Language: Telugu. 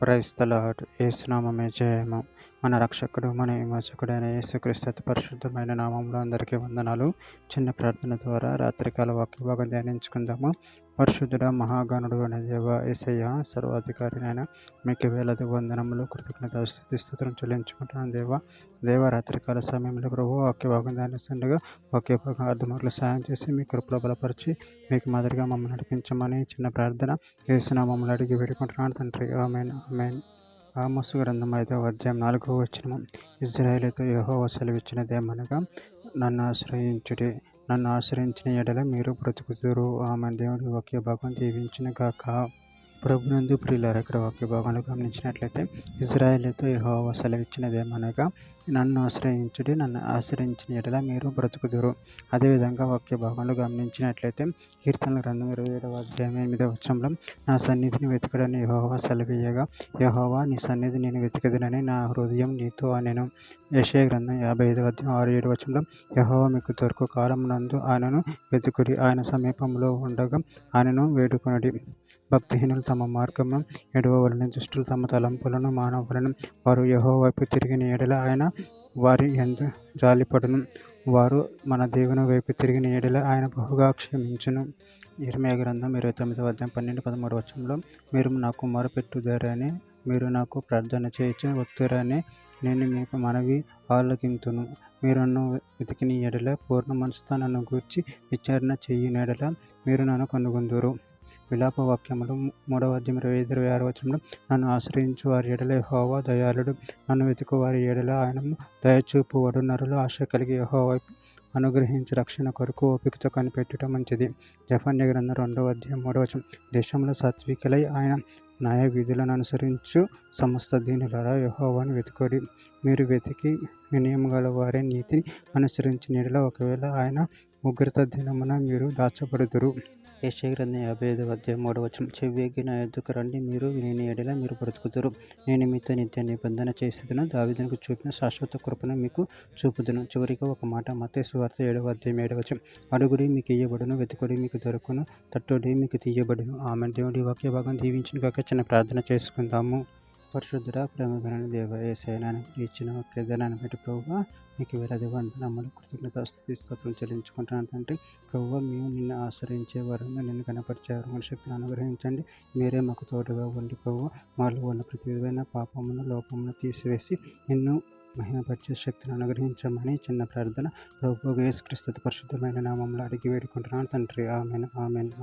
Praise the lord. యేసునామమే జయము. మన రక్షకుడు మన విమోచకుడైన యేసుక్రీస్తు అతి పరిశుద్ధమైన నామంలో అందరికీ వందనాలు. చిన్న ప్రార్థన ద్వారా రాత్రికాల వాక్య భాగం ధ్యానించుకుందాము. పరిశుద్ధుడ మహాగణుడు అనే దేవ యేసయ్య, సర్వాధికారి అయిన మీకు వేలాది వందనములు, కృతజ్ఞత స్తుతులు చెల్లించుకుంటున్నాను దేవ రాత్రికాల సమయంలో ప్రభు వాక్య భాగం ధ్యానిస్తుండగా వాక్య భాగం అర్థమట్లు సాయం చేసి మీ కృపలో బలపరిచి మీకు మాదిరిగా మమ్మల్ని నడిపించమని చిన్న ప్రార్థన యేసునామములో అడిగి వేడుకుంటున్నాను తండ్రి. ఆమేన్ ఆమేన్. ఆమోసు గ్రంథం 5వ అధ్యాయం 4వ వచనం. ఇశ్రాయేలుతో యెహోవా సెలవిచ్చినదేమనగా, నన్ను ఆశ్రయించుడి, నన్ను ఆశ్రయించిన ఎడల మీరు బ్రతుకుదురు. ఆమేన్. దేవుడి వాక్య భాగం దీవించును గాక. ప్రభునందు ప్రియులారా, ఇక్కడ వాక్య భాగంలో గమనించినట్లయితే ఇశ్రాయేలుతో యెహోవా సెలవిచ్చినదేమనగా, నన్ను ఆశ్రయించుడి, నన్ను ఆశ్రయించిన ఎడల మీరు బ్రతుకుదురు. అదేవిధంగా వాక్య భాగంలో గమనించినట్లయితే కీర్తనల గ్రంథం 27వ అధ్యాయం 8వ వచనంలో, నా సన్నిధిని వెతకడని యెహోవా సెలవీయగా, యెహోవా నీ సన్నిధి నేను వెతికదనని నా హృదయం నీతో అనెను. యెషయా గ్రంథం 55వ అధ్యాయం 6-7 వచనంలో, యెహోవా మీకు దొరకు కాలమునందు ఆయనను వెతుకుడి, ఆయన సమీపంలో ఉండగా ఆయనను వేడుకొనుడి. భక్తిహీనులు తమ మార్గమును ఎడవవలెను, దుష్టులు తమ తలంపులను మానవలెను. వారు యెహోవా వైపు తిరిగిన ఎడల ఆయన వారి యందు జాలిపడును. వారు మన దేవుని వైపు తిరిగిన ఎడల ఆయన బహుగా క్షమించును. ఇర్మీయా గ్రంథం 29వ అధ్యాయం 12-13 వచనంలో, మీరు నాకు మొరపెట్టుదురని, మీరు నాకు ప్రార్థన చేయొచ్చు వత్తురని నేను మీకు మనవి ఆలకింతును. మీరు నన్ను వెతికిన ఎడల పూర్ణ మనసుతో నన్ను గూర్చి విచారణ చేయని ఎడల మీరు నన్ను కనుగొందురు. విలాప వాక్యములు 3వ అధ్యాయం 25-26 వచనంలో, నన్ను ఆశ్రయించు వారి ఎడల యెహోవా దయాళుడు, నన్ను వెతుకు వారి ఎడల ఆయన దయచూపువాడు. నరులు ఆశ కలిగి యెహోవా అనుగ్రహించి రక్షణ కొరకు ఓపికతో కనిపెట్టుట మంచిది. జెఫన్యా గ్రంథం 2వ అధ్యాయం 3వ వచనం. దేశంలో సాత్వికులై ఆయన న్యాయ విధులను అనుసరించు సమస్త దీనులారా, యెహోవాను వెతుకుడి. మీరు వెతికి వినయం గల వారే నీతిని అనుసరించిన ఎడల ఒకవేళ ఆయన ఉగ్రత దినమున మీరు దాచబడుదురు. యెషయా గ్రంథం 55వ అధ్యాయం 3వ వచనం. చెవియొగ్గి నా యొద్దకు రండి, మీరు వినిన ఎడల మీరు బ్రతుకుదురు. నేను మీతో నిత్య నిబంధన చేసేదను, దావీదునకు చూపిన శాశ్వత కృపను మీకు చూపుదును. చివరిగా ఒక మాట, మత్తయి సువార్త 7వ అధ్యాయం 7వ వచనం. అడుగుడి మీకు ఇయ్యబడును, వెతుకుడి మీకు దొరుకును, తట్టుడి మీకు తీయబడును. ఆమేన్. దేవుడి వాక్య భాగం దీవించును గాక. చిన్న ప్రార్థన చేసుకుందాము. పరిశుద్ధుడా, ప్రేమగల దేవ యేసయ్య, ఇచ్చిన వాక్యదానాన్ని బట్టి ప్రభువా మీకు వేలాది వందనములు, కృతజ్ఞత స్తుతులు చెల్లించుకుంటున్నాను తండ్రి. ప్రభువా, మేము నిన్ను ఆశ్రయించే వారంగా, నిన్ను కనపరిచేవారు శక్తిని అనుగ్రహించండి. మీరే మాకు తోడుగా ఉండి ప్రభువా, మాలో ఉన్న ప్రతి విధమైన పాపమును లోపమును తీసివేసి నిన్ను మహిమపరిచే శక్తిని అనుగ్రహించమని చిన్న ప్రార్థన ప్రభువు యేసుక్రీస్తు పరిశుద్ధమైన నామములో అడిగి వేడుకుంటున్నాను తండ్రి. ఆమేన్ ఆమేన్.